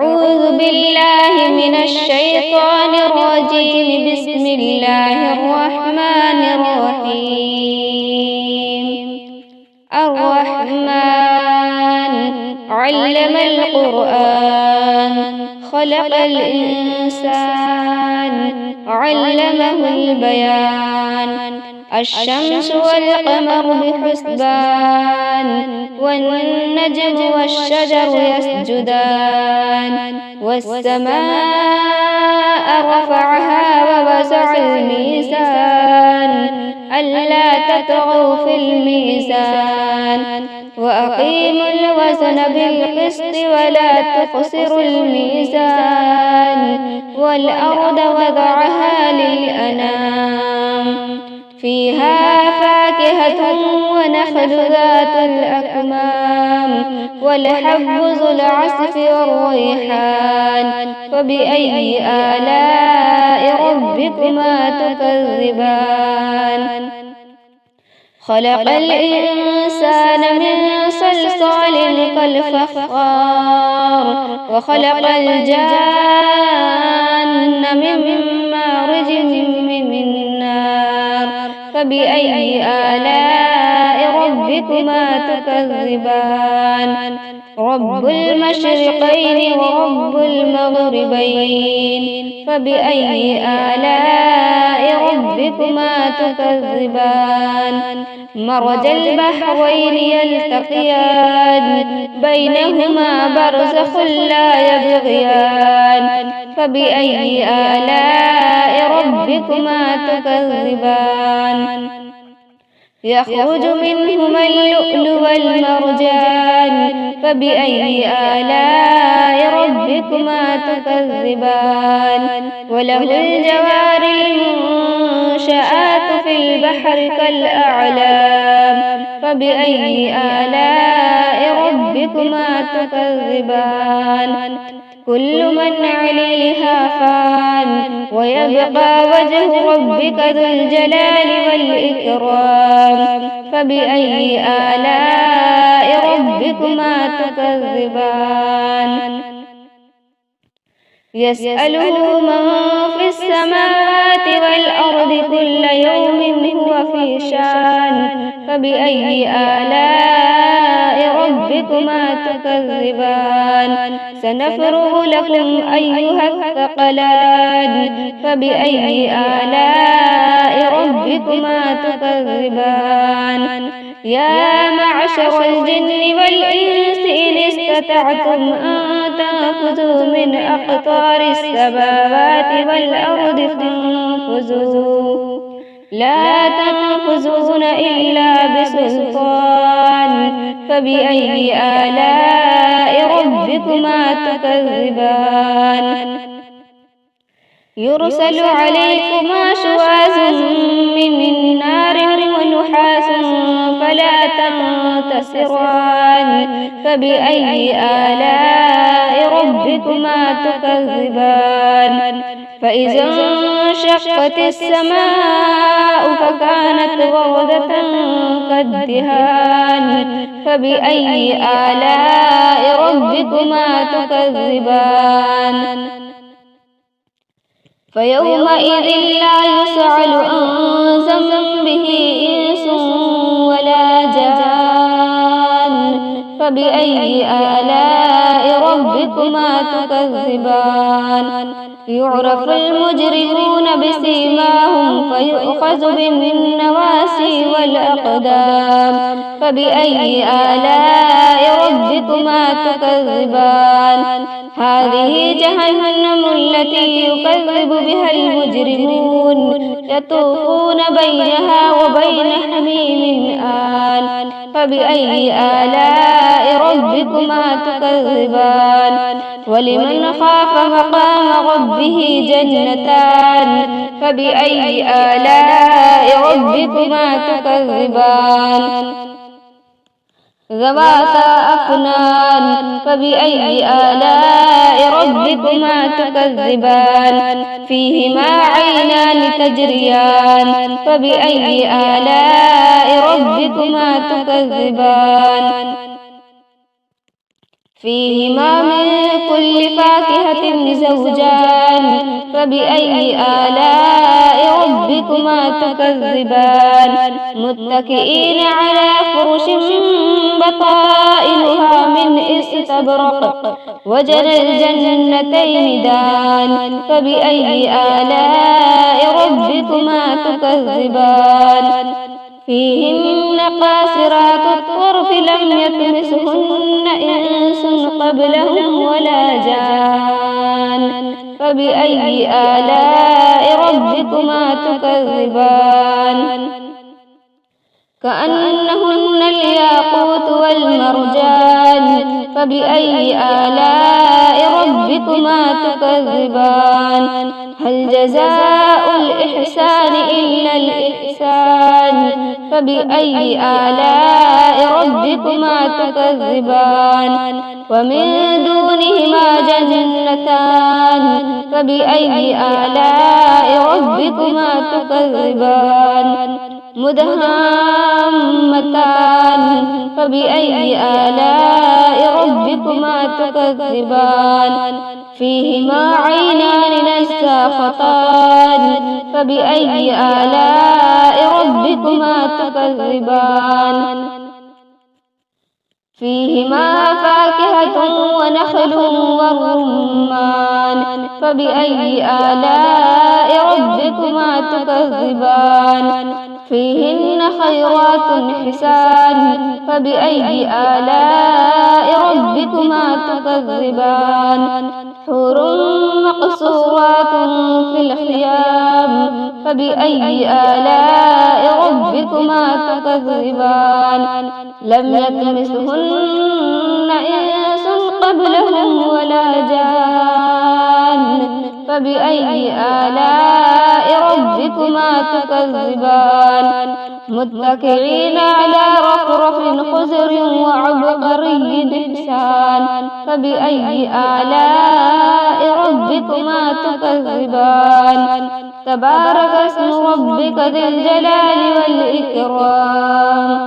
أعوذ بالله من الشيطان الرجيم. بسم الله الرحمن الرحيم. الرحمن علم القرآن خلق الإنسان علمه البيان. الشمس والقمر بحسبان والنجم والشجر يسجدان. والسماء رفعها ووضع الميزان ألا تطغوا في الميزان وأقيموا الوزن بالقسط ولا تخسروا الميزان. والأرض وضعها للأنام فيها فاكهة ونخل ذات الأكمام والحب ذو العصف والريحان. فبأي آلاء ربكما تكذبان؟ خلق الإنسان من صلصال كالفخار وخلق الجان من مارج من نار. فبأي آلاء ربكما تكذبان؟ رب المشرقين ورب المغربين. فبأي آلاء ربكما تكذبان؟ مرج البحرين يلتقيان بينهما برزخ لا يبغيان. فبأي آلاء ربكما تكذبان؟ يخرج منهما اللؤلؤ والمرجان. فبأي آلاء ربكما تكذبان؟ وله الجوار المنشآت في البحر كالأعلام. فبأي آلاء ربكما تكذبان؟ كل من عليها فان ويبقى وجه ربك ذو الجلال والإكرام. فبأي آلاء ربكما تكذبان؟ يسأله من في السماوات والأرض كل يوم هو في شان. فبأي آلاء ربكما تكذبان؟ سنفرغ لكم أيها الثقلان. فبأي آلاء ربكما تكذبان؟ يا معشر الجن والإنس إن استطعتم أن تنفذوا من أقطار السماوات والأرض فانفذوا لا تنفذون إلا بسلطان. فبأي آلاء ربكما تكذبان؟ يرسل عليكما شواظ من نار ونحاس فلا تنتصران. فبأي آلاء ربكما تكذبان؟ فإذا انشقت السماء فكانت وردة كالدهان. فبأي آلاء ربكما تكذبان؟ فيومئذ لا يسأل عن ذنبه إنس ولا جان. فبأي آلاء ربكما تكذبان؟ يعرف المجرمون بسيماهم فيؤخذ بالنواسي والأقدام. فبأي آلاء ربكما تكذبان؟ هذه جهنم التي يكذب بها المجرمون يطوفون بينها وبين حميم آن. فبأي آلاء ربكما تكذبان؟ ولمن خاف مقام ربه جنتان. فبأي آلاء ربكما تكذبان؟ ذواتا أفنان. فبأي آلاء ربكما تكذبان؟ فيهما عينان تجريان. فبأي آلاء ربكما تكذبان؟ فيهما من كل فاكهة زوجان فبأي آلاء ربكما تكذبان متكئين على فرش بطائنها من استبرق وجنى الجنتين دان فبأي آلاء ربكما تكذبان فيهن قاصرات الطرف لم يطمسهن إنس قبلهم ولا جان فبأي آلاء ربكما تكذبان كأنهن الياقوت والمرجان فبأي آلاء ربكما تكذبان هل جزاء الإحسان إلا الإحسان فبأي آلاء ربكما تكذبان ومن دونهما جنتان فبأي آلاء ربكما تكذبان مدهامتان فبأي آلاء ربكما تكذبان فيهما عينان نساختان فبأي آلاء ربكما تكذبان فيهما فاكهة ونخل ورمان فبأي آلاء ربكما تكذبان فيهن خيرات حسان فبأي آلاء ربكما تكذبان حور مقصورات في الخيام فبأي آلاء ربكما تكذبان لم يطمسهن إنس قبلهم ولا جان فبأي آلاء ربكما تكذبان متكئين على رفرف خضر وعبقري حسان فبأي آلاء ربكما تكذبان تبارك اسم ربك ذي الجلال والإكرام